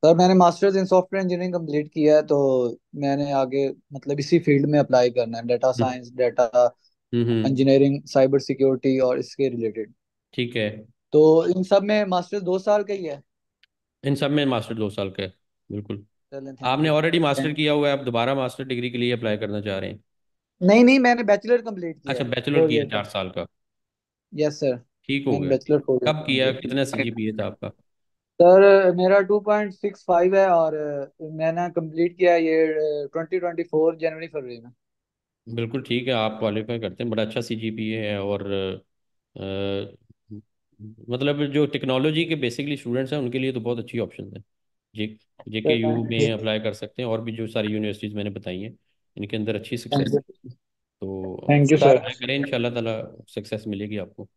Sir मैंने masters in software engineering complete किया है, तो मैंने आगे मतलब इसी फील्ड में अप्लाई करना है, डाटा हम्म साइंस, डाटा हम्म। इंजीनियरिंग, साइबर सिक्योरिटी और इसके रिलेटेड। ठीक है। तो इन सब में मास्टर्स 2 साल का ही है। इन सब में मास्टर 2 साल का है। बिल्कुल। चलें, थैंक आपने यू। ऑलरेडी मास्टर किया हुआ है, आप दोबारा मास्टर डिग्री के लिए अप्लाई करना चाह रहे हैं? नहीं नहीं, मैंने बैचलर कंप्लीट किया अच्छा, है बैचलर फोर किया ईयर का। 4 साल का। Yes sir. ठीक हो मैंने गया। बैचलर 4 ईयर कब किया, कंप्लीट कितना किया। सीजीपीए था आपका? सर मेरा 2.65 है, और मैंने कंप्लीट किया है ये 2024 जनवरी फरवरी में। बिल्कुल ठीक है, आप क्वालिफाई करते हैं, बड़ा अच्छा सीजीपीए है। और मतलब जो टेक्नोलॉजी के बेसिकली स्टूडेंट्स हैं उनके लिए तो बहुत अच्छी ऑप्शन है। जे जेके यू में अप्लाई कर सकते हैं, और भी जो सारी यूनिवर्सिटीज़ मैंने बताई हैं इनके अंदर अच्छी सक्सेस है। तो थैंक यू आप सर। अप्लाई करें, इंशाल्लाह ताला सक्सेस मिलेगी आपको।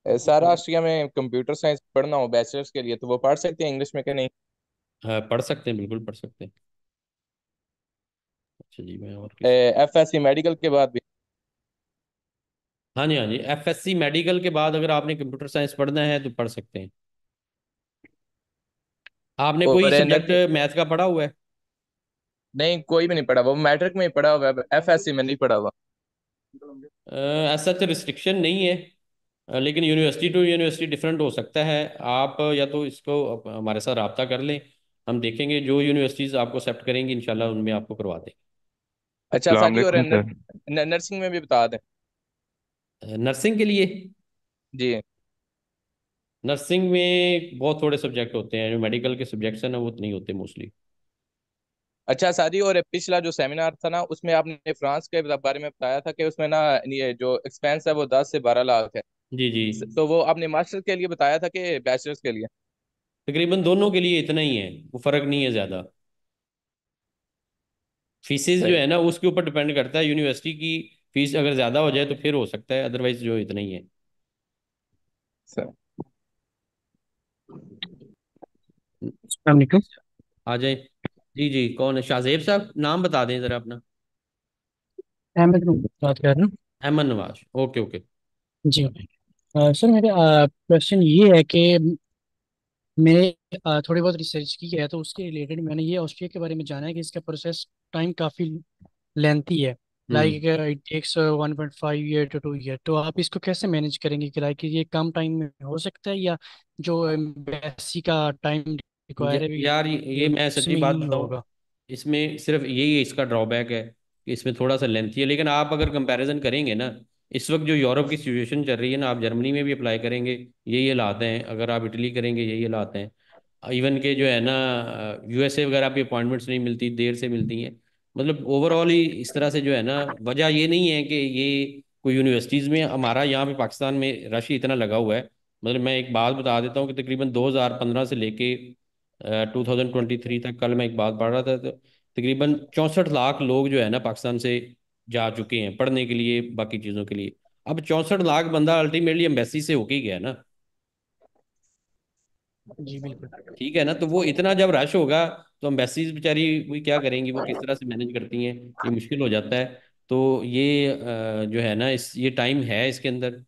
सर ऑस्ट्रिया में कंप्यूटर साइंस पढ़ना हो बैचलर्स के लिए तो वो पढ़ सकते हैं इंग्लिश में कि नहीं? पढ़ सकते हैं, बिल्कुल पढ़ सकते हैं। अच्छा जी, मैं और किस। एफएससी मेडिकल के बाद भी? हाँ जी, हाँ जी, एफएससी मेडिकल के बाद अगर आपने कंप्यूटर साइंस पढ़ना है तो पढ़ सकते हैं। आपने कोई और सब्जेक्ट मैथ का पढ़ा हुआ है? नहीं, कोई भी नहीं पढ़ा, वो मैट्रिक में ही पढ़ा हुआ है, एफएससी में नहीं पढ़ा हुआ। ऐसा तो रिस्ट्रिक्शन नहीं है। लेकिन यूनिवर्सिटी टू यूनिवर्सिटी डिफरेंट हो सकता है। आप या तो इसको हमारे साथ रब्ता कर लें, हम देखेंगे जो यूनिवर्सिटीज़ आपको एक्सेप्ट करेंगी इंशाल्लाह उनमें आपको करवा अच्छा अस्सलाम साजी, और वालेकुम सर। नर्सिंग में भी बता दें। देंगे। नर्सिंग के लिए, जी। नर्सिंग में बहुत थोड़े सब्जेक्ट होते हैं, जो मेडिकल के सब्जेक्ट्स हैं ना वो नहीं होते मोस्टली। अच्छा साजी, और पिछला जो सेमिनार था ना उसमें आपने फ्रांस के बारे में बताया था कि उसमें ना ये जो एक्सपेंस है वो 10 से 12 लाख है। जी जी। तो वो आपने मास्टर के लिए बताया था कि बैचलर्स के लिए? तकरीबन दोनों के लिए इतना ही है, वो फ़र्क नहीं है ज़्यादा। फीसेस जो सही। है ना उसके ऊपर डिपेंड करता है, यूनिवर्सिटी की फीस अगर ज़्यादा हो जाए तो फिर हो सकता है, अदरवाइज जो इतना ही है। सही। अस्सलाम वालेकुम। आ जाए। जी जी, कौन है? शाहजेब साहब, नाम बता दें ज़रा अपना। अहमद बात कर रहा हूँ। Ahmad Nawaz, okay okay. जी। सर मेरा क्वेश्चन ये है कि मैंने थोड़ी बहुत रिसर्च की है, तो उसके रिलेटेड मैंने ये ऑस्ट्रिया के बारे में जाना है कि इसका प्रोसेस टाइम काफ़ी लेंथी है। Hmm. Like it takes 1.5 year to 2 year. तो आप इसको कैसे मैनेज करेंगे कि लाइक ये कम टाइम में हो सकता है, या जो एम्बेसी का टाइम रिक्वायर है यार ये मैं सच्ची उसमें बात ही बताऊं, होगा? इसमें सिर्फ यही इसका ड्रॉबैक है कि इसमें थोड़ा सा लेंथी है। लेकिन आप अगर कंपैरिजन करेंगे ना, इस वक्त जो यूरोप की सिचुएशन चल रही है ना, आप जर्मनी में भी अप्लाई करेंगे यही हालात हैं, अगर आप इटली करेंगे यही हालात हैं। इवन के जो है ना यूएसए वगैरह भी अपॉइंटमेंट्स नहीं मिलती, देर से मिलती हैं। मतलब ओवरऑल ही इस तरह से जो है ना, वजह ये नहीं है कि ये कोई यूनिवर्सिटीज़ में हमारा यहाँ पे पाकिस्तान में रश ही इतना लगा हुआ है। मतलब मैं एक बात बता देता हूँ कि तकरीबन 2015 से लेके 2023 तक, कल मैं एक बात पढ़ रहा था तो तकरीबन 64 लाख लोग जो है ना पाकिस्तान से जा चुके हैं पढ़ने के लिए, बाकी चीज़ों के लिए। अब 64 लाख बंदा अल्टीमेटली एम्बेसी से होके ही गया ना। जी बिल्कुल। ठीक है ना, तो वो इतना जब रश होगा तो एम्बेसीज बेचारी वो क्या करेंगी, वो किस तरह से मैनेज करती हैं, ये मुश्किल हो जाता है। तो ये जो है ना, इस ये टाइम है इसके अंदर।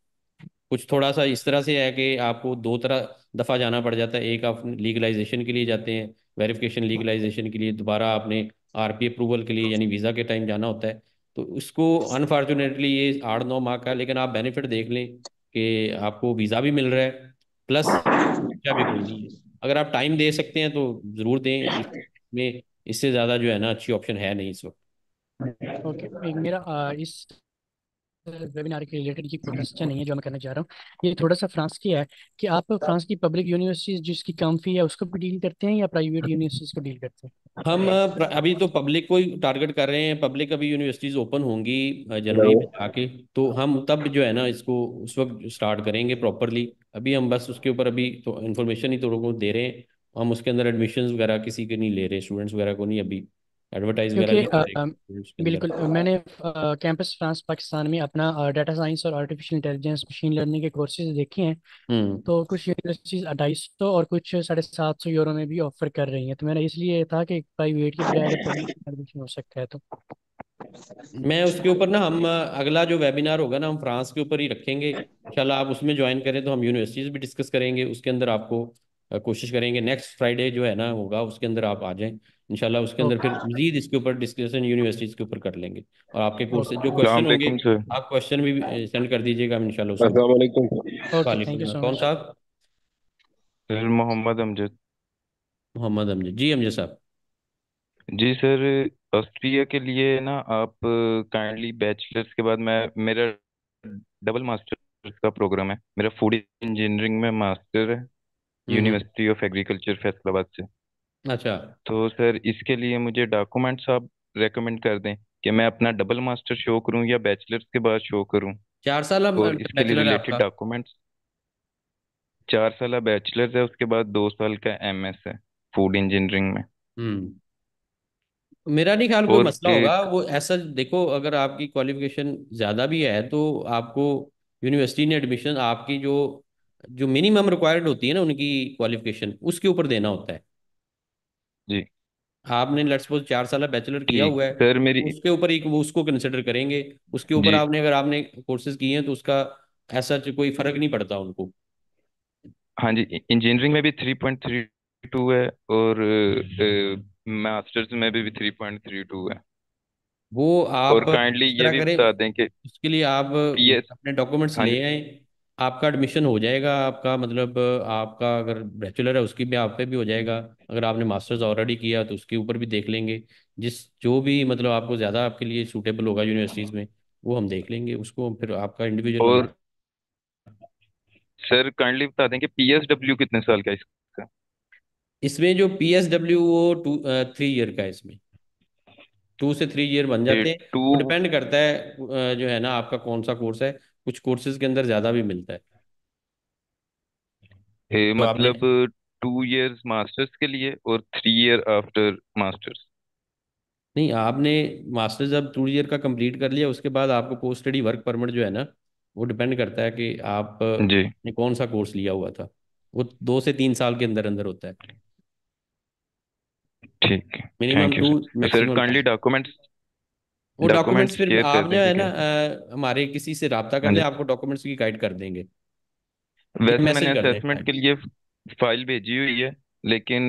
कुछ थोड़ा सा इस तरह से है कि आपको दो तरह दफ़ा जाना पड़ जाता है। एक आप लीगलाइजेशन के लिए जाते हैं, वेरिफिकेशन लीगलाइजेशन के लिए, दोबारा आपने आरपी अप्रूवल के लिए यानी वीज़ा के टाइम जाना होता है। तो उसको अनफॉर्चुनेटली ये 8-9 माह का, लेकिन आप बेनिफिट देख लें कि आपको वीज़ा भी मिल रहा है, प्लस खर्चा भी कोई नहीं है। अगर आप टाइम दे सकते हैं तो ज़रूर दें, इसमें इससे ज़्यादा जो है ना अच्छी ऑप्शन है नहीं इस वक्त। ओके, एक मेरा इस वेबिनार के रिलेटेड ये क्वेश्चन नहीं है जो मैं करना चाह रहा हूँ। ये थोड़ा सा फ्रांस की है कि आप फ्रांस की पब्लिक यूनिवर्सिटीज जिसकी कम फी है उसको भी डील करते हैं या प्राइवेट यूनिवर्सिटीज को डील करते हैं? हम अभी तो पब्लिक को ही टारगेट कर रहे हैं। पब्लिक अभी यूनिवर्सिटीज़ ओपन होंगी जनवरी हेलो। में जाके, तो हम तब जो है ना इसको उस वक्त स्टार्ट करेंगे प्रॉपरली। अभी हम बस उसके ऊपर अभी तो इन्फॉर्मेशन ही तो लोगों को दे रहे हैं। हम उसके अंदर एडमिशन्स वगैरह किसी के नहीं ले रहे, स्टूडेंट्स वगैरह को नहीं, अभी एडवर्टाइज वगैरह क्योंकि नहीं कर रहे स्टूडेंट्स के अंदर। बिल्कुल मैंने कैंपस फ्रांस पाकिस्तान में अपना डाटा साइंस और आर्टिफिशियल इंटेलिजेंस मशीन लर्निंग के कोर्सेज देखे हैं। हम्म। तो कुछ यूनिवर्सिटीज 250 और कुछ 750 यूरो में भी ऑफर कर रही हैं। तो मेरा इसलिए था कि प्राइवेट की बजाय अगर पब्लिक में एडमिशन हो सकता है तो। मैं उसके ऊपर ना, हम अगला जो वेबिनार होगा ना हम फ्रांस के ऊपर ही रखेंगे इंशाल्लाह। आप उसमें ज्वाइन करें तो हम यूनिवर्सिटीज़ भी डिस्कस करेंगे, उसके अंदर आपको कोशिश करेंगे नेक्स्ट फ्राइडे जो है ना होगा उसके अंदर आप आ जाएं इंशाल्लाह। उसके अंदर फिर ओके मजीद इसके ऊपर डिस्कशन यूनिवर्सिटीज़ के ऊपर कर लेंगे। और आपके कोर्स से ओके जो अस्सलाम क्वेश्चन होंगे वालेकुम सर। आप क्वेश्चन भी सेंड कर दीजिएगा, हम इंशाल्लाह उसको। अस्सलाम वालेकुम ओके, थैंक वालेकुम यू सलाम। सो कौन मच। साहब? सर। मोहम्मद अमजद। मोहम्मद अमजद जी, अमजद साहब। जी सर। ऑस्ट्रिया के लिए ना आप काइंडली बैचलर्स के बाद मैं मेरा डबल मास्टर्स का प्रोग्राम है। मेरा फूड इंजीनियरिंग में मास्टर है हम्म। यूनिवर्सिटी ऑफ एग्रीकल्चर फैसलाबाद से। अच्छा। तो सर इसके लिए मुझे डॉक्यूमेंट्स आप रेकमेंड कर दें कि मैं अपना डबल मास्टर शो करूं या बैचलर्स के बाद शो करूं। 4 साल और इसके लिए बैचलर है रिलेटेड आपका? डॉक्यूमेंट्स। 4 साल बैचलर्स है, उसके बाद 2 साल का एमएस है फूड इंजीनियरिंग में। हम्म। मेरा नहीं ख्याल कोई और मसला होगा वो ऐसा। देखो अगर आपकी क्वालिफिकेशन ज़्यादा भी है तो आपको यूनिवर्सिटी ने एडमिशन आपकी जो जो मिनिमम रिक्वायर्ड होती है ना उनकी क्वालिफिकेशन उसके ऊपर देना होता है। जी आपने लेट्स सपोज 4 साल बैचलर किया ठीक हुआ है सर। तो मेरी उसके ऊपर एक वो उसको कंसिडर करेंगे। उसके ऊपर जी आपने अगर आपने कोर्सेज किए हैं तो उसका ऐसा कोई फर्क नहीं पड़ता उनको। हाँ जी, इंजीनियरिंग में भी 3.32 है और मास्टर्स में भी 3.32 है। वो और आप काइंडली इस ये तरह भी करें, बता दें कि उसके लिए आप पीएस। अपने डॉक्यूमेंट्स हाँ जी। ले आए। आपका एडमिशन हो जाएगा, आपका मतलब आपका अगर बैचलर है उसकी भी आप पे भी हो जाएगा। अगर आपने मास्टर्स ऑलरेडी किया तो उसके ऊपर भी देख लेंगे। जिस जो भी मतलब आपको ज़्यादा आपके लिए सूटेबल होगा यूनिवर्सिटीज़ में वो हम देख लेंगे उसको, फिर आपका इंडिविजुअल होगा। और सर काइंडली बता दें कि पीएसडब्ल्यू कितने साल का है इसका। इसमें जो PSW वो 3 ईयर का है इसमें। 2 से 3 ईयर बन ये जाते हैं। टू वो डिपेंड करता है जो है ना आपका कौन सा कोर्स है। कुछ कोर्सेज के अंदर ज़्यादा भी मिलता है। तो आपने मतलब 2 इयर्स मास्टर्स के लिए और 3 ईयर आफ्टर मास्टर्स। नहीं, आपने मास्टर्स जब 2 ईयर का कंप्लीट कर लिया उसके बाद आपको पोस्ट स्टडी वर्क परमिट जो है ना वो डिपेंड करता है कि आप जी ने कौन सा कोर्स लिया हुआ था। वो 2 से 3 साल के अंदर अंदर होता है। ठीक है। Minimum thank you 2, sir. Sir maximum kindly 3। Documents वो डॉक्यूमेंट्स डॉक्यूमेंट्स फिर शेयर कर आप जो दें है ठीक ना है। हमारे किसी से रब्ता कर हाँ लें, जी। आपको डॉक्यूमेंट्स की गाइड कर देंगे या वैसे मैंने मैसेज कर दें असेसमेंट टाइम। के लिए फाइल भेजी हुई है, लेकिन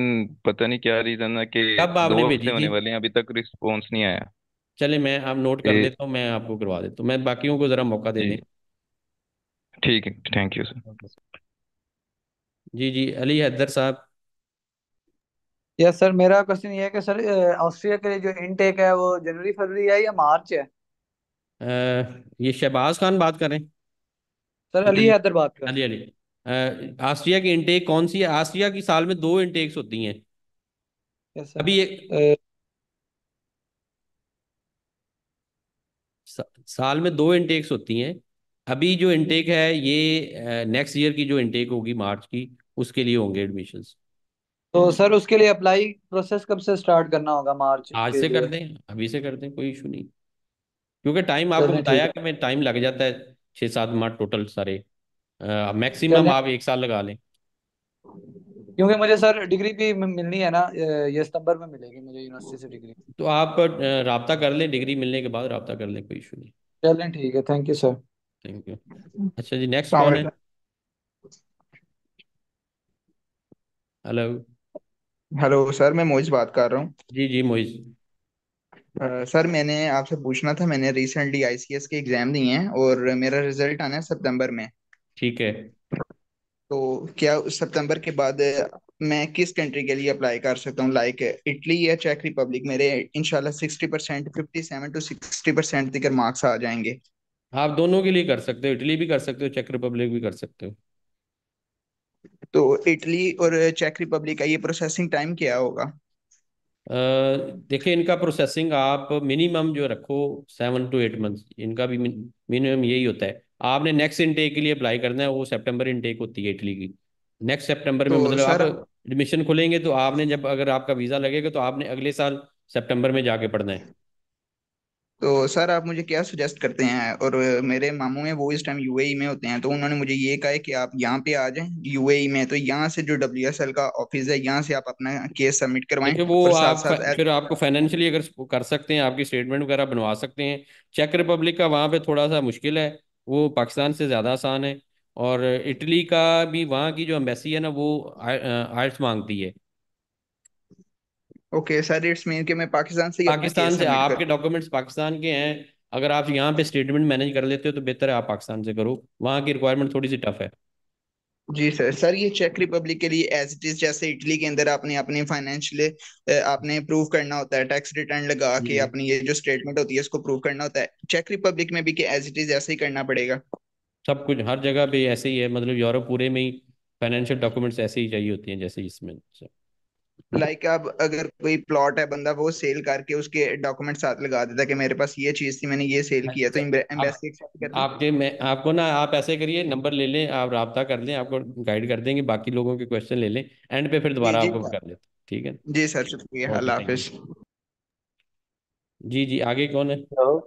पता नहीं क्या रीज़न है कि कब दो आपने हफ्ते भेजी थी? होने वाले हैं, अभी तक रिस्पॉन्स नहीं आया। चले मैं आप नोट कर ए, लेता हूँ, मैं आपको करवा देता हूँ, मैं बाकियों को ज़रा मौका दे दें। जी ठीक है। Thank you sir. जी जी, अली हैदर साहब। यस सर, मेरा क्वेश्चन ये है कि सर ऑस्ट्रिया के लिए जो इनटेक है वो जनवरी फरवरी है या मार्च है? अ, ये शहबाज खान बात करें? सर जी अली जी। हैदर बात कर रहा अली अली। आस्ट्रिया की इनटेक कौन सी है? आस्ट्रिया की साल में 2 इनटेक्स होती हैं। हूँ। यस अभी ये सर। साल में 2 इनटेक्स होती हैं। अभी जो इनटेक है ये नेक्स्ट ईयर की जो इनटेक होगी मार्च की उसके लिए होंगे एडमिशन्स। तो सर उसके लिए अप्लाई प्रोसेस कब से स्टार्ट करना होगा मार्च आज के से कर लिए? दें, अभी से कर दें, कोई इशू नहीं। क्योंकि टाइम आपको चलें ठीक बताया है। कि मैं टाइम लग जाता है 6-7 माह टोटल सारे। मैक्सिमम चलें, आप 1 साल लगा लें। क्योंकि मुझे सर डिग्री भी मिलनी है ना, ये सितंबर में मिलेगी मुझे यूनिवर्सिटी से डिग्री। तो आप राब्ता कर लें, डिग्री मिलने के बाद राब्ता कर लें, कोई इशू नहीं। चलें ठीक है, thank you sir. Thank you. अच्छा जी, नेक्स्ट अस्सलाम कौन है? वालेकुम। हेलो। हेलो सर, मैं मोइज बात कर रहा हूँ। जी जी मोइज। सर मैंने आपसे पूछना था, मैंने रिसेंटली आईसीएस के एग्जाम दिए हैं और मेरा रिजल्ट आना है सितंबर में। ठीक है। तो क्या उस सितंबर के बाद मैं किस कंट्री के लिए अप्लाई कर सकता हूँ, लाइक इटली या चेक रिपब्लिक? मेरे इंशाल्लाह 60%, 57 to 60% तक मार्क्स आ जाएंगे। आप दोनों के लिए कर सकते हो, इटली भी कर सकते हो, चेक रिपब्लिक भी कर सकते हो। तो इटली और चेक रिपब्लिक का ये प्रोसेसिंग टाइम क्या होगा? अ, देखिए इनका प्रोसेसिंग आप मिनिमम जो रखो 7 to 8 मंथ्स, इनका भी मिनिमम यही होता है। आपने नेक्स्ट इनटेक के लिए अप्लाई करना है, वो सितंबर इनटेक होती है इटली की। नेक्स्ट सितंबर में तो मतलब आप सर एडमिशन खुलेंगे तो आपने जब अगर आपका वीज़ा लगेगा तो आपने अगले साल सितंबर में जाके पढ़ना है। तो सर आप मुझे क्या सुजेस्ट करते हैं? और मेरे मामू हैं, वो इस टाइम यूएई में होते हैं, तो उन्होंने मुझे ये कहा है कि आप यहाँ पे आ जाएं यूएई में, तो यहाँ से जो डब्ल्यूएसएल का ऑफिस है यहाँ से आप अपना केस सबमिट करवाएं। देखिए वो और साथ आप साथ फिर आपको फाइनेंशियली अगर कर सकते हैं, आपकी स्टेटमेंट वगैरह बनवा सकते हैं। चेक रिपब्लिक का वहाँ पे थोड़ा सा मुश्किल है, वो पाकिस्तान से ज़्यादा आसान है। और इटली का भी, वहाँ की जो एम्बेसी है ना वो आइल्स मांगती है। ओके सर, इट्स मीन कि मैं पाकिस्तान से ही अपना पाकिस्तान केस से, सबमिट आपके करूँ? डॉक्यूमेंट्स पाकिस्तान के हैं, अगर आप यहाँ पे स्टेटमेंट मैनेज कर लेते हो तो बेहतर है आप पाकिस्तान से करो, वहाँ की रिक्वायरमेंट थोड़ी सी टफ है। जी सर। सर ये चेक रिपब्लिक के लिए एज इट इज जैसे इटली के अंदर आपने अपने फाइनेंशियल आपने प्रूव करना होता है, टैक्स रिटर्न लगा के जी। अपनी ये जो स्टेटमेंट होती है इसको प्रूव करना होता है, चेक रिपब्लिक में भी कि एज इट इज ऐसे ही करना पड़ेगा? सब कुछ हर जगह पे ऐसे ही है, मतलब यूरोप पूरे में ही फाइनेंशियल डॉक्यूमेंट्स ऐसे ही चाहिए होती हैं जैसे इसमें सब। लाइक अब अगर कोई प्लॉट है, बंदा वो सेल करके उसके डॉक्यूमेंट साथ लगा देता है कि मेरे पास ये चीज थी, मैंने ये सेल किया, तो आप एम्बेसी एक्सेप्ट कर ली? आपके मैं आपको ना, आप ऐसे करिए, नंबर ले लें, आप रब्ता कर लें, आपको गाइड कर देंगे, बाकी लोगों के क्वेश्चन ले लें, एंड पे फिर जी दोबारा जी आपको सर। कर लेते हैं, ठीक है। जी सर, शुक्रिया, ओके, अल्लाह थैंक यू। हाफिज। जी जी, आगे कौन है? हेलो।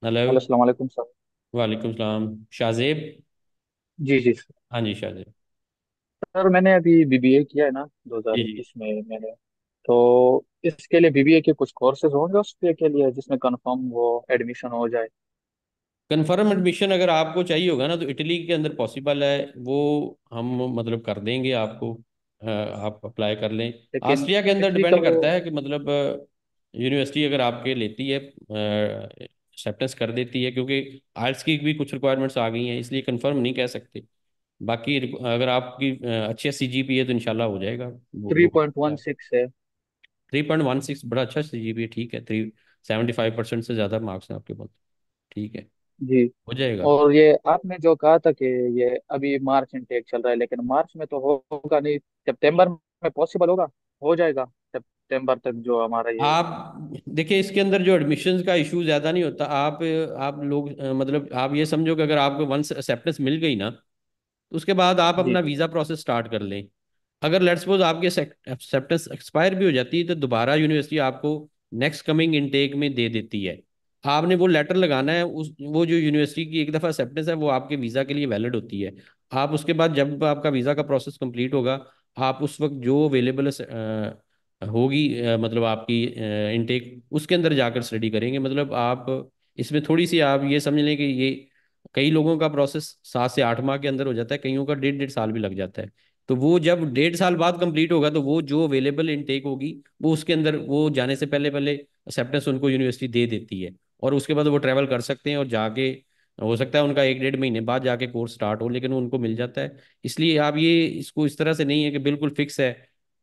हेलो। हेलो, अस्सलाम वालेकुम सर। वालेकुम सलाम। शाहजेब। जी जी सर। हाँ जी शाहजेब। सर मैंने अभी बीबीए किया है ना जी जी। 2021 में मैंने। तो इसके लिए बीबीए के कुछ कोर्सेज होंगे उसके के लिए जिसमें कंफर्म वो एडमिशन हो जाए? कंफर्म एडमिशन अगर आपको चाहिए होगा ना तो इटली के अंदर पॉसिबल है वो, हम मतलब कर देंगे आपको, आप अप्लाई कर लें। लेकिन ऑस्ट्रिया के अंदर इटली का डिपेंड वो। करता है कि मतलब यूनिवर्सिटी अगर आपके लेती है, एक्सेप्टेंस कर देती है, क्योंकि आइल्स की भी कुछ रिक्वायरमेंट्स आ गई हैं, इसलिए कंफर्म नहीं कह सकते। बाकी अगर आपकी अच्छी CGPA है तो इंशाल्लाह हो जाएगा, वो थ्री हो पॉइंट सकता वन है। सिक्स है। 3.16 बड़ा अच्छा CGPA, ठीक है। 75% से ज़्यादा मार्क्स हैं आपके पास, ठीक है, जी। हो जाएगा। और ये आपने जो कहा था कि ये अभी मार्च इनटेक चल रहा है, लेकिन मार्च में तो होगा नहीं, सितंबर में पॉसिबल होगा? हो जाएगा सितंबर तक जो हमारा ये। आप देखिए, इसके अंदर जो एडमिशन्स का इशू ज़्यादा नहीं होता, आप लोग मतलब आप ये समझो कि अगर आपको वंस एक्सेप्टेंस मिल गई ना, तो उसके बाद आप जी अपना वीज़ा प्रोसेस स्टार्ट कर लें। अगर लेट्स सपोज आपकी एक्सेप्टेंस एक्सपायर भी हो जाती है तो दोबारा यूनिवर्सिटी आपको नेक्स्ट कमिंग इनटेक में दे देती है। आपने वो लेटर लगाना है, उस वो जो यूनिवर्सिटी की एक दफ़ा एक्सेप्टेंस है वो आपके वीज़ा के लिए वैलिड होती है। आप उसके बाद जब आपका वीज़ा का प्रोसेस कंप्लीट होगा, आप उस वक्त जो अवेलेबल होगी, मतलब आपकी इनटेक, उसके अंदर जाकर स्टडी करेंगे। मतलब आप इसमें थोड़ी सी आप ये समझ लें कि ये कई लोगों का प्रोसेस 7 से 8 माह के अंदर हो जाता है, कईयों का 1.5 1.5 साल भी लग जाता है। तो वो जब 1.5 साल बाद कंप्लीट होगा तो वो जो अवेलेबल इनटेक होगी वो उसके अंदर, वो जाने से पहले पहले एक्सेप्टेंस उनको यूनिवर्सिटी दे देती है, और उसके बाद वो ट्रैवल कर सकते हैं और जाके, हो सकता है उनका 1 1.5 महीने बाद जाके कोर्स स्टार्ट हो, लेकिन वो उनको मिल जाता है। इसलिए आप ये इसको इस तरह से नहीं है कि बिल्कुल फिक्स है।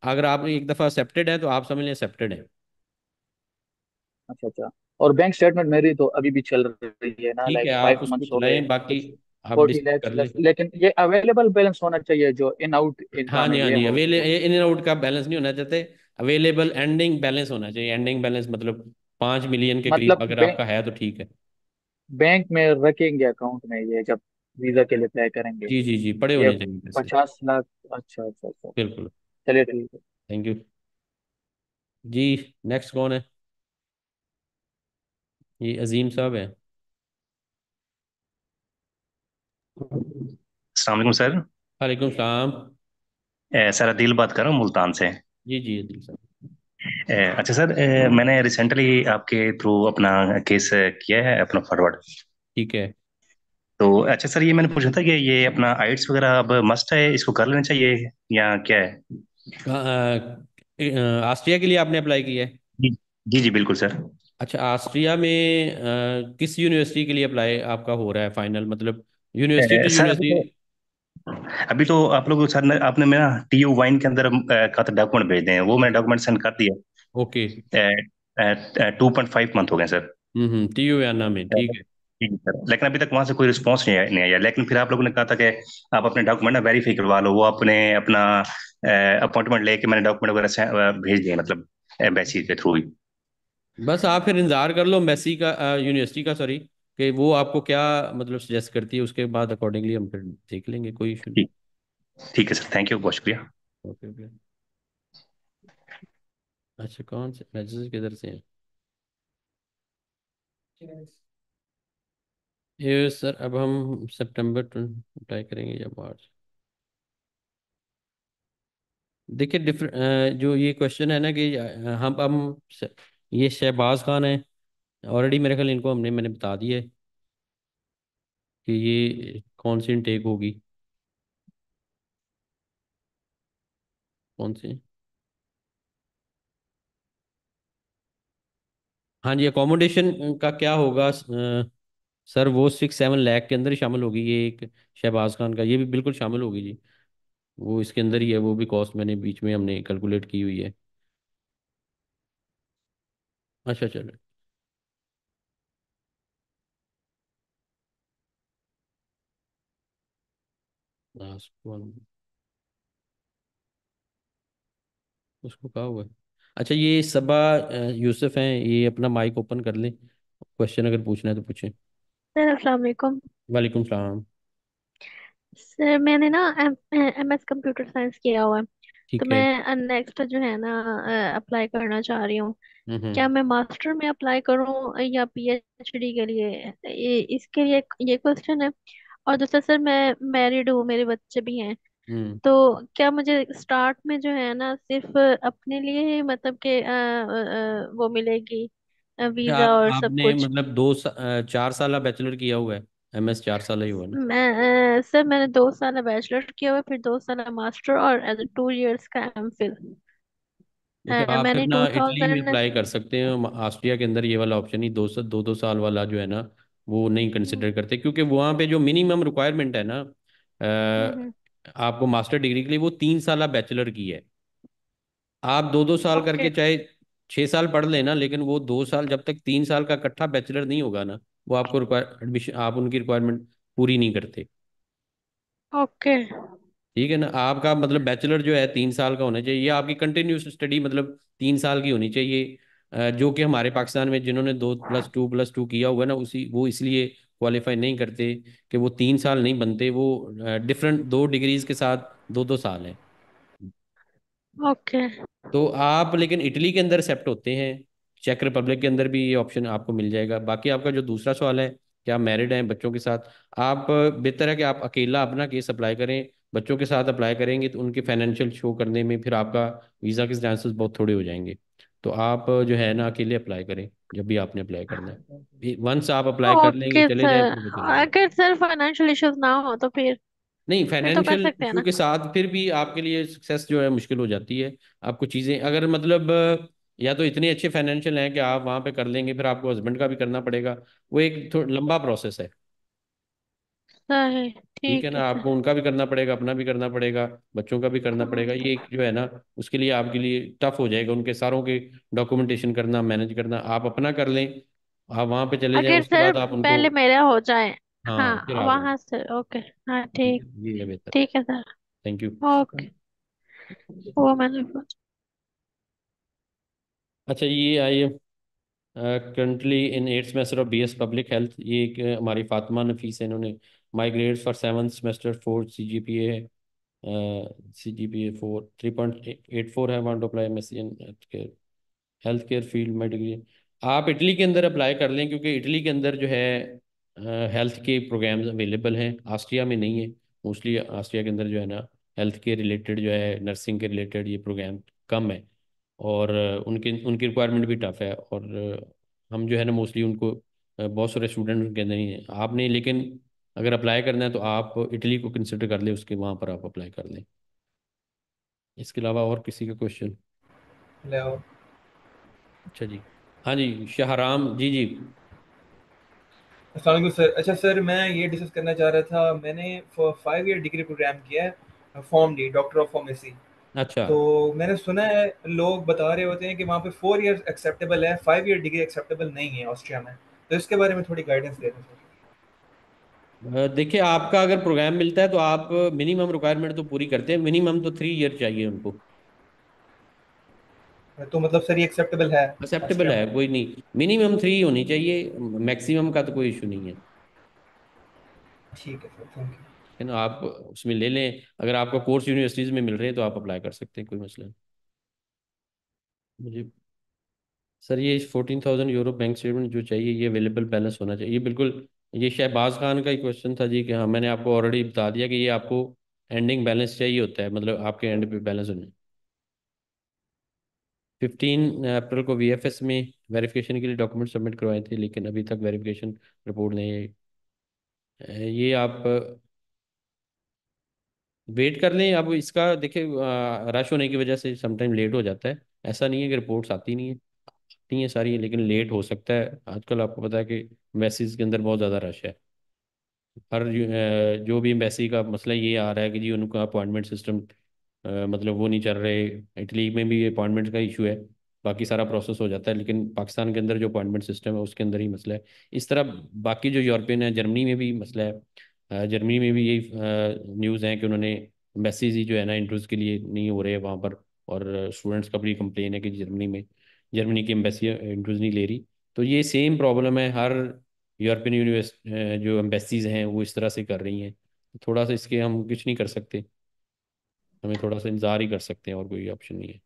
अगर आप एक दफ़ा एक्सेप्टेड है तो आप समझ लें एक्सेप्टेड है। अच्छा अच्छा। और बैंक स्टेटमेंट मेरी तो अभी भी चल रही है ना, ठीक है, लाइक आप 5 उसको मंथ्स हो गए चलाएं, बाकी कुछ। आप 40 डिस्कस कर लैक्स लें। लेकिन ये अवेलेबल बैलेंस होना चाहिए, जो इन आउट हाँ इनकम जी, है हाँ ये जी, हो इन एंड आउट का बैलेंस नहीं होना चाहते, अवेलेबल एंडिंग बैलेंस होना चाहिए। एंडिंग बैलेंस मतलब 5 मिलियन के करीब मतलब अगर आपका है तो ठीक है। बैंक में रखेंगे अकाउंट में ये जब वीजा के लिए अप्लाई करेंगे? जी जी जी, पड़े ये होने चाहिए पैसे। 50 लाख। अच्छा अच्छा अच्छा। बिल्कुल। चलिए ठीक है। Thank you. जी, नेक्स्ट कौन है? ये अजीम साहब है। अस्सलाम वालेकुम सर। वालेकुम सलाम। सर अदील बात कर रहा हूँ मुल्तान से। जी जी अदिल साहब। अच्छा सर, मैंने रिसेंटली आपके थ्रू अपना केस किया है अपना फॉरवर्ड। ठीक है। तो अच्छा सर, ये मैंने पूछा था कि ये अपना आइट्स वगैरह अब मस्ट है, इसको कर लेना चाहिए या क्या है? ऑस्ट्रिया के लिए आपने अप्लाई किया है? जी जी जी बिल्कुल सर। अच्छा, ऑस्ट्रिया में किस यूनिवर्सिटी के लिए अप्लाई आपका हो रहा है फाइनल, मतलब यूनिवर्सिटी टू सर यूनिवर्सिटी? अभी तो आप लोग सर ने आपने मेरा TU वाइन के अंदर का तो डॉक्यूमेंट भेज दें, वो मैंने डॉक्यूमेंट सेंड कर ओके। दिया। 2.5 मंथ हो गए सर। TU याना में, ठीक है। ठीक है सर, लेकिन अभी तक वहां से कोई रिस्पॉन्स नहीं आया। लेकिन फिर आप लोगों ने कहा था कि आप अपने डॉक्यूमेंट ना वेरीफाई करवा लो, वो अपने अपना अपॉइंटमेंट लेके मैंने डॉक्यूमेंट वगैरह भेज दिए, मतलब एम्बेसी के थ्रू ही। बस आप फिर इंतजार कर लो एम्बेसी का, यूनिवर्सिटी का, सॉरी, कि वो आपको क्या मतलब सजेस्ट करती है, उसके बाद अकॉर्डिंगली हम फिर देख लेंगे, कोई इशू नहीं। ठीक ठीक है सर, थैंक यू, बहुत शुक्रिया। Okay okay. अच्छा, कौन से मैसेज किधर से हैं? ये सर, अब हम सितंबर अप्लाई करेंगे या मार्च? देखिए डिफरेंट जो ये क्वेश्चन है ना कि ये शहबाज खान है, ऑलरेडी मेरे ख्याल इनको मैंने बता दिया है कि ये कौन सी इनटेक होगी। कौन सी? हाँ जी, अकोमोडेशन का क्या होगा सर? वो 6-7 लाख के अंदर ही शामिल होगी ये एक शहबाज खान का, ये भी बिल्कुल शामिल होगी जी। वो इसके अंदर ही है, वो भी कॉस्ट मैंने बीच में हमने कैलकुलेट की हुई है। अच्छा चलो। लास्ट वन, उसको कहा हुआ है। अच्छा, ये सबा यूसुफ हैं, ये अपना माइक ओपन कर लें, क्वेश्चन अगर पूछना है तो पूछें। सर अस्सलाम वालेकुम। वालेकुम सलाम। सर मैंने ना एमएस कंप्यूटर साइंस किया हुआ है। तो ठीक है। मैं नेक्स्ट जो है ना अप्लाई करना चाह रही हूँ। क्या हम्म। मैं मास्टर में अप्लाई करूँ या पीएचडी के लिए? इसके लिए ये क्वेश्चन है। और दूसरा सर, मैं मैरिड हूँ, मेरे बच्चे भी हैं। हम्म। तो क्या मुझे स्टार्ट में जो है ना सिर्फ अपने लिए ही मतलब कि वो मिलेगी अच्छा, वीजा और सब आपने कुछ? मतलब 4 साल बैचलर किया हुआ है? एमएस 4 साल ही हुआ ना? सर मैंने 2 साल बैचलर किया हुआ है, फिर 2 साल मास्टर और 2 इयर्स का एमफिल। देखिए, आप फिर मैंने ना टू इटली में थाउजेंड अप्लाई कर सकते हैं। ऑस्ट्रिया के अंदर ये वाला ऑप्शन ही 2 2 साल वाला जो है ना, वो नहीं कंसिडर करते, क्योंकि वहाँ पे जो मिनिमम रिक्वायरमेंट है ना, आपको मास्टर डिग्री के लिए वो 3 साल बैचलर की है। आप 2 2 साल ओके। करके चाहे 6 साल पढ़ लेना, लेकिन वो 2 साल जब तक 3 साल का इकट्ठा बैचलर नहीं होगा ना, वो आपको रिक्वायर एडमिशन, आप उनकी रिक्वायरमेंट पूरी नहीं करते। ओके। ठीक है ना? आपका मतलब बैचलर जो है 3 साल का होना चाहिए, या आपकी कंटिन्यूस स्टडी मतलब 3 साल की होनी चाहिए। जो कि हमारे पाकिस्तान में जिन्होंने 2+2+2 किया हुआ है ना, उसी वो इसलिए क्वालिफाई नहीं करते कि वो 3 साल नहीं बनते, वो डिफरेंट 2 डिग्रीज के साथ 2 2 साल हैं। ओके। तो आप लेकिन इटली के अंदर सेप्ट होते हैं, चेक रिपब्लिक के अंदर भी ये ऑप्शन आपको मिल जाएगा। बाकी आपका जो दूसरा सवाल है कि आप मैरिड हैं बच्चों के साथ, आप बेहतर है कि आप अकेला अपना केस अप्लाई करें। बच्चों के साथ अप्लाई करेंगे तो उनके फाइनेंशियल शो करने में फिर आपका वीज़ा के चांसेस बहुत थोड़े हो जाएंगे। तो आप जो है ना अकेले अप्लाई करें जब भी आपने अप्लाई करना है। वंस आप अप्लाई कर लेंगे, ओके चले जाएं, सर, फिर वो चलेगा। अगर सर फाइनेंशियल इश्यूज ना हो तो नहीं, फिर तो कर फाइनेंशियल सकते हैं इशू ना? के साथ फिर भी आपके लिए सक्सेस जो है मुश्किल हो जाती है। आपको चीज़ें अगर मतलब या तो इतने अच्छे फाइनेंशियल हैं कि आप वहाँ पे कर लेंगे, फिर आपको हस्बैंड का भी करना पड़ेगा। वो एक थोड़ा लंबा प्रोसेस है। सही। ठीक है ठीक ना? है सर। आपको उनका भी करना पड़ेगा, अपना भी करना पड़ेगा, बच्चों का भी करना पड़ेगा। ये एक जो है ना, उसके लिए आपके लिए टफ हो जाएगा, उनके सारों के डॉक्यूमेंटेशन करना, मैनेज करना। आप अपना कर लें, आप वहाँ पे चले जाएं, अगर उसके सर बाद आप उनको। पहले मेरा हो जाए। हाँ, फिर हाँ आप वहाँ से ओके। हाँ ठीक ठीक। है, ये है बेहतर। ठीक है सर। Thank you. ओके। वो मैंने अच्छा, ये I currently in 8th semester of BS public health, ये एक हमारी फातिमा नफीस है, इन्होंने my grades for 7th semester 4 CGPA है, CGPA 4 3.84 है, want to apply MSc in health care field में डिग्री। आप इटली के अंदर अप्लाई कर लें, क्योंकि इटली के अंदर जो है हेल्थ के प्रोग्राम्स अवेलेबल हैं, ऑस्ट्रिया में नहीं है। मोस्टली ऑस्ट्रिया के अंदर जो है ना, हेल्थ के रिलेटेड जो है, नर्सिंग के रिलेटेड ये प्रोग्राम कम है। और उनकी उनकी रिक्वायरमेंट भी टफ है। और हम जो है ना मोस्टली उनको बहुत सारे स्टूडेंट उनके अंदर ही हैं। आपने लेकिन अगर अप्लाई करना है तो आप इटली को कंसिडर कर लें, उसके वहाँ पर आप अप्लाई कर लें। इसके अलावा और किसी का क्वेश्चन? हेलो। अच्छा जी। हाँ जी, शाहराम जी जी। अस्सलाम वालेकुम सर। अच्छा सर, मैं ये डिस्कस करना चाह रहा था, मैंने 5 ईयर डिग्री प्रोग्राम किया है, form D doctor of pharmacy. अच्छा। तो मैंने सुना है लोग बता रहे होते हैं कि वहाँ पे 4 ईयर एक्सेप्टेबल है, 5 ईयर डिग्री एक्सेप्टेबल नहीं है ऑस्ट्रिया में। तो इसके बारे में थोड़ी गाइडेंस दे दें देखिए, आपका अगर प्रोग्राम मिलता है तो आप मिनिमम रिक्वायरमेंट तो पूरी करते हैं। मिनिमम तो 3 ईयर चाहिए उनको। सर। तो मतलब सर ये एक्सेप्टेबल है एक्सेप्टेबल ऑस्ट्रिया है, में? कोई नहीं, मिनिमम 3 होनी चाहिए, मैक्सिमम का तो कोई इशू नहीं है। ठीक है सर, थैंक यू। है ना? आप उसमें ले लें, अगर आपका कोर्स यूनिवर्सिटीज़ में मिल रहे हैं तो आप अप्लाई कर सकते हैं, कोई मसला नहीं। मुझे सर ये 14,000 यूरो बैंक स्टेटमेंट जो चाहिए, ये अवेलेबल बैलेंस होना चाहिए, ये बिल्कुल। ये शहबाज खान का ही क्वेश्चन था जी, कि हाँ मैंने आपको ऑलरेडी बता दिया कि ये आपको एंडिंग बैलेंस चाहिए होता है, मतलब आपके एंड पे बैलेंस होना। 15 अप्रैल को VFS में वेरिफिकेशन के लिए डॉक्यूमेंट सबमिट करवाए थे, लेकिन अभी तक वेरिफिकेशन रिपोर्ट नहीं आई। ये आप वेट कर लें। अब इसका देखिए रश होने की वजह से समटाइम लेट हो जाता है। ऐसा नहीं है कि रिपोर्ट्स आती नहीं है, आती हैं सारी, लेकिन लेट हो सकता है। आजकल आपको पता है कि एम्बेसीज के अंदर बहुत ज़्यादा रश है। जो भी एम्बेसी का मसला ये आ रहा है कि जी उनका अपॉइंटमेंट सिस्टम मतलब वो नहीं चल रहे। इटली में भी अपॉइंटमेंट का इशू है, बाकी सारा प्रोसेस हो जाता है, लेकिन पाकिस्तान के अंदर जो अपॉइंटमेंट सिस्टम है उसके अंदर ही मसला है। इस तरह बाकी जो यूरोपियन है, जर्मनी में भी मसला है। जर्मनी में भी यही न्यूज़ है कि उन्होंने एम्बेसीज ही जो है ना इंटरव्यूज़ के लिए नहीं हो रहे हैं वहाँ पर। और स्टूडेंट्स का भी कंप्लेन है कि जर्मनी की एम्बेसी इंटरव्यूज़ नहीं ले रही। तो ये सेम प्रॉब्लम है, हर यूरोपियन जो एम्बेसीज हैं वो इस तरह से कर रही हैं। थोड़ा सा इसके हम कुछ नहीं कर सकते, हमें थोड़ा सा इंतजार ही कर सकते हैं, और कोई ऑप्शन नहीं है।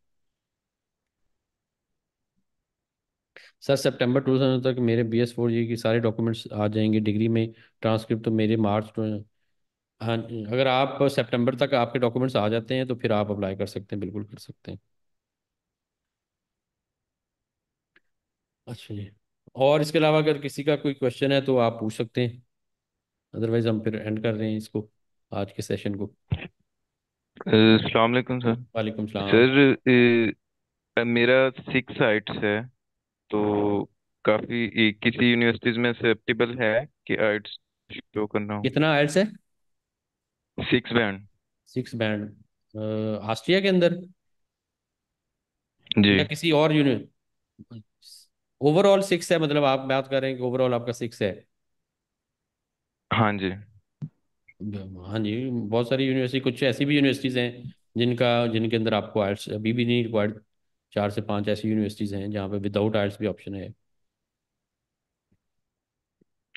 सर सितंबर 2000 तक मेरे BS4 की सारे डॉक्यूमेंट्स आ जाएंगे, डिग्री में ट्रांसक्रिप्ट तो मेरे हाँ। अगर आप सितंबर तक आपके डॉक्यूमेंट्स आ जाते हैं तो फिर आप अप्लाई कर सकते हैं, बिल्कुल कर सकते हैं। अच्छा जी। और इसके अलावा अगर किसी का कोई क्वेश्चन है तो आप पूछ सकते हैं, अदरवाइज हम फिर एंड कर रहे हैं इसको, आज के सेशन को। अस्सलाम वालेकुम सर। वालेकुम सलाम। सर मेरा 6 आइट्स है, तो काफी किसी यूनिवर्सिटीज में एक्सेप्टेबल है कि आइट्स शो करना हो? कितना आयल्स है? 6 बैंड। 6 बैंड ऑस्ट्रिया के अंदर जी। या किसी और यूनिट? ओवरऑल 6 है, मतलब आप बात कर रहे हैं कि ओवरऑल आपका 6 है? हाँ जी। हाँ जी, बहुत सारी यूनिवर्सिटी, कुछ ऐसी भी यूनिवर्सिटीज़ हैं जिनके अंदर आपको आर्ट्स अभी भी नहीं रिक्वायर्ड। 4 से 5 ऐसी यूनिवर्सिटीज़ हैं जहाँ पे विदाउट आर्ट्स भी ऑप्शन है।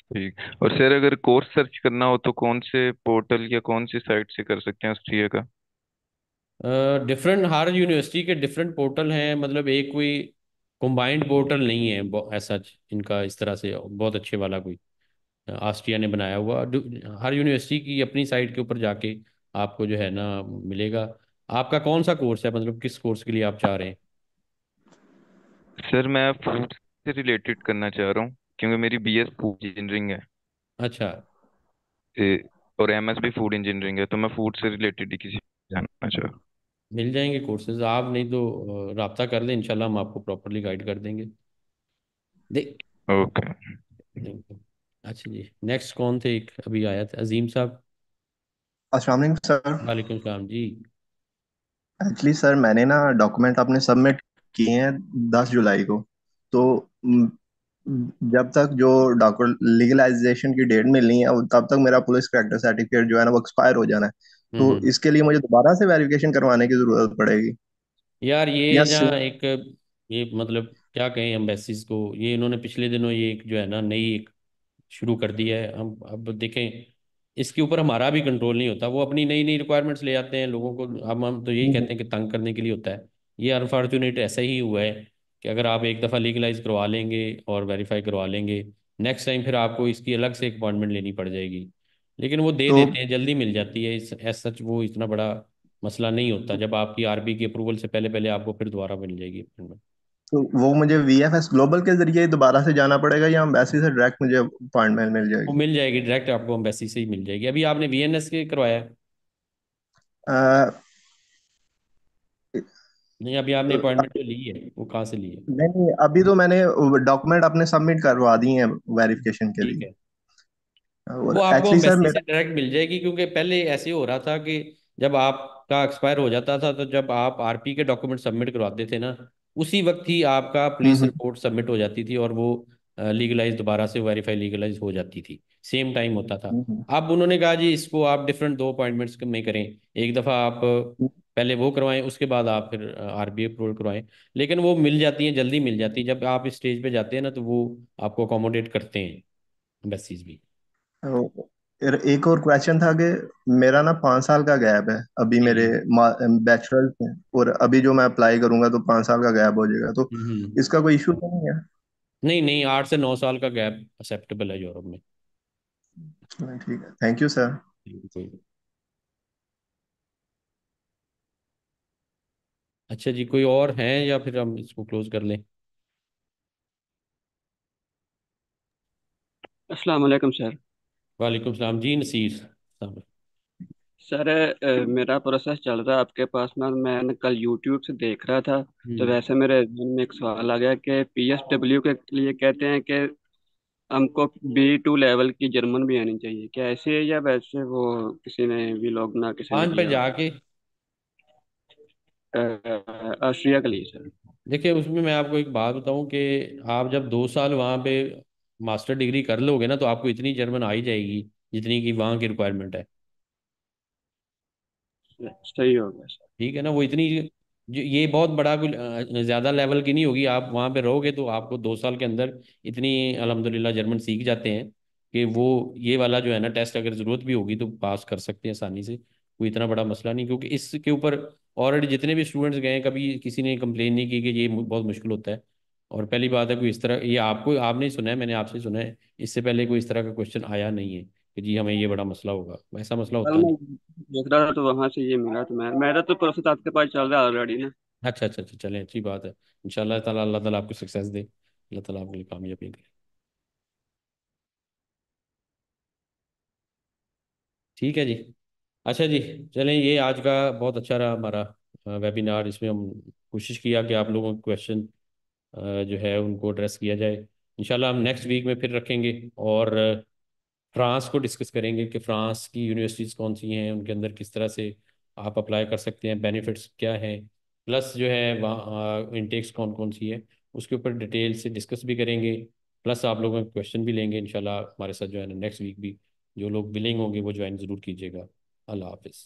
ठीक। और सर अगर कोर्स सर्च करना हो तो कौन से पोर्टल या कौन सी साइट से कर सकते हैं ऑस्ट्रिया का? डिफरेंट, हर यूनिवर्सिटी के डिफरेंट पोर्टल हैं, मतलब एक कोई कंबाइंड पोर्टल नहीं है ऐसा इनका इस तरह से बहुत अच्छे वाला कोई ऑस्ट्रिया ने बनाया हुआ। हर यूनिवर्सिटी की अपनी साइट के ऊपर जाके आपको जो है ना मिलेगा। आपका कौन सा कोर्स है, मतलब किस कोर्स के लिए आप चाह रहे हैं? सर मैं फूड से रिलेटेड करना चाह रहा हूँ, क्योंकि मेरी BS फूड इंजीनियरिंग है। अच्छा, और MS भी फूड इंजीनियरिंग है, तो मैं फूड से रिलेटेड ही किसी जानना चाह रहा हूँ। मिल जाएंगे कोर्सेज, आप नहीं तो रब्ता कर लें, इंशाल्लाह हम आपको प्रॉपरली गाइड कर देंगे। दे ओके। देंगे। अच्छा जी, नेक्स्ट कौन थे? एक अभी आया था अजीम साहब। अस्सलाम वालेकुम सर। वालेकुम सलाम जी। एक्चुअली सर मैंने ना डॉक्यूमेंट अपने सबमिट किए हैं 10 जुलाई को। तो जब तक जो डॉक्यूमेंट लीगलाइजेशन की डेट मिलनी है तब तक मेरा पुलिस करेक्टर सर्टिफिकेट जो है ना वो एक्सपायर हो जाना है। तो हम्म। इसके लिए मुझे दोबारा से वेरिफिकेशन करवाने की जरूरत पड़ेगी? यार ये ना यस। एक, ये मतलब क्या कहें एम्बेसीज को, ये इन्होंने पिछले दिनों ये एक जो है ना नई एक शुरू कर दी है। हम अब देखें, इसके ऊपर हमारा भी कंट्रोल नहीं होता, वो अपनी नई नई रिक्वायरमेंट्स ले आते हैं लोगों को। हम तो यही कहते हैं कि तंग करने के लिए होता है। ये अनफॉर्चुनेट ऐसा ही हुआ है कि अगर आप एक दफ़ा लीगलाइज करवा लेंगे और वेरीफाई करवा लेंगे, नेक्स्ट टाइम फिर आपको इसकी अलग से एक अपॉइंटमेंट लेनी पड़ जाएगी। लेकिन वो दे तो देते हैं, जल्दी मिल जाती है, इस एज सच वो इतना बड़ा मसला नहीं होता। जब आपकी RB की अप्रूवल से पहले पहले आपको फिर दोबारा मिल जाएगी अपॉइंटमेंट। तो वो मुझे VFS ग्लोबल के जरिए ही दोबारा से जाना पड़ेगा या एम्बेसी से डायरेक्ट मुझे अपॉइंटमेंट मिल वो जाएगी? मिल जाएगी डायरेक्ट, आपको एम्बेसी से ही मिल जाएगी। अभी आपने VNS के करवाया है? अ, नहीं, अभी आपने अपॉइंटमेंट जो ली है वो कहाँ से ली है? नहीं नहीं, अभी तो मैंने डॉक्यूमेंट अपने सबमिट करवा दिए हैं वेरिफिकेशन के ठीक लिए। है, वो और आपको एक्चुअली सर एम्बेसी से मेरा। डायरेक्ट मिल जाएगी, क्योंकि पहले ऐसे हो रहा था कि जब आपका एक्सपायर हो जाता था तो जब आप RP के डॉक्यूमेंट सबमिट करवाते थे ना, उसी वक्त ही आपका पुलिस हम्म। रिपोर्ट सबमिट हो जाती थी और वो लीगलाइज दोबारा से वेरीफाई लीगलाइज हो जाती थी। सेम टाइम होता था। हम्म। अब उन्होंने कहा जी इसको आप डिफरेंट 2 अपॉइंटमेंट्स में करें। एक दफ़ा आप पहले वो करवाएं, उसके बाद आप फिर RBI अप्रूवल करवाएं। लेकिन वो मिल जाती है, जल्दी मिल जाती है। जब आप इस स्टेज पे जाते हैं ना तो वो आपको अकोमोडेट करते हैं एम्बेसीज भी। फिर एक और क्वेश्चन था कि मेरा ना 5 साल का गैप है अभी जी मेरे जी। बैचलर में, और अभी जो मैं अप्लाई करूंगा तो 5 साल का गैप हो जाएगा, तो हम्म। इसका कोई इशू तो नहीं है? नहीं नहीं, 8 से 9 साल का गैप एक्सेप्टेबल है यूरोप में। चलिए, ठीक है, थैंक यू सर। कोई। अच्छा जी, कोई और हैं या फिर हम इसको क्लोज कर लें? अस्सलाम वालेकुम सर। वालेकुम सलाम जी, नसीर साहब। सर मेरा प्रोसेस चल रहा है आपके पास में। मैंने कल यूट्यूब से देख रहा था, तो हम्म। वैसे मेरे मन में एक सवाल आ गया कि PSW के लिए कहते हैं कि हमको B2 लेवल की जर्मन भी आनी चाहिए, क्या ऐसे है या वैसे वो किसी ने भी लोग ना किसी ने पान पे किया हुआ जाके ऑस्ट्रिया के लिए सर? देखिए, उसमें मैं आपको एक बात बताऊं कि आप जब 2 साल वहाँ पे मास्टर डिग्री कर लोगे ना, तो आपको इतनी जर्मन आ ही जाएगी जितनी की वहाँ की रिक्वायरमेंट है। सही हो गया सर। ठीक है ना, वो इतनी ये बहुत बड़ा कुछ ज़्यादा लेवल की नहीं होगी। आप वहाँ पे रहोगे तो आपको 2 साल के अंदर इतनी अल्हम्दुलिल्लाह जर्मन सीख जाते हैं कि वो ये वाला जो है ना टेस्ट, अगर ज़रूरत भी होगी तो पास कर सकते हैं आसानी से। कोई इतना बड़ा मसला नहीं, क्योंकि इसके ऊपर ऑलरेडी जितने भी स्टूडेंट्स गए हैं, कभी किसी ने कंप्लेन नहीं की कि ये बहुत मुश्किल होता है। और पहली बात है, कोई इस तरह ये आपको आपने ही सुना है, मैंने आपसे सुना है, इससे पहले कोई इस तरह का क्वेश्चन आया नहीं है कि जी हमें ये बड़ा मसला होगा। ऐसा मसला कल होता मैं नहीं। देख रहा था तो वहां से ये मिला, तो मेरा तो प्रोसेस आपके पास चल रहा है ऑलरेडी ना। अच्छा अच्छा अच्छा, चलें, अच्छी बात है। इंशाल्लाह ताला अल्लाह ताला आपको सक्सेस दे, अल्लाह ताला आपके लिए कामयाबी करे। ठीक है जी। अच्छा जी, चलें, ये आज का बहुत अच्छा रहा हमारा वेबिनार। इसमें हम कोशिश किया कि आप लोगों के क्वेश्चन जो है उनको एड्रेस किया जाए। इंशाल्लाह हम नेक्स्ट वीक में फिर रखेंगे और फ्रांस को डिस्कस करेंगे कि फ्रांस की यूनिवर्सिटीज़ कौन सी हैं, उनके अंदर किस तरह से आप अप्लाई कर सकते हैं, बेनिफिट्स क्या हैं, प्लस जो है वहाँ इनटेक्स कौन कौन सी है, उसके ऊपर डिटेल से डिस्कस भी करेंगे। प्लस आप लोगों के क्वेश्चन भी लेंगे इंशाल्लाह हमारे साथ जो है ना नेक्स्ट वीक भी। जो लोग बिलिंग होंगे वो ज्वाइन ज़रूर कीजिएगा। अल्लाह हाफिज़।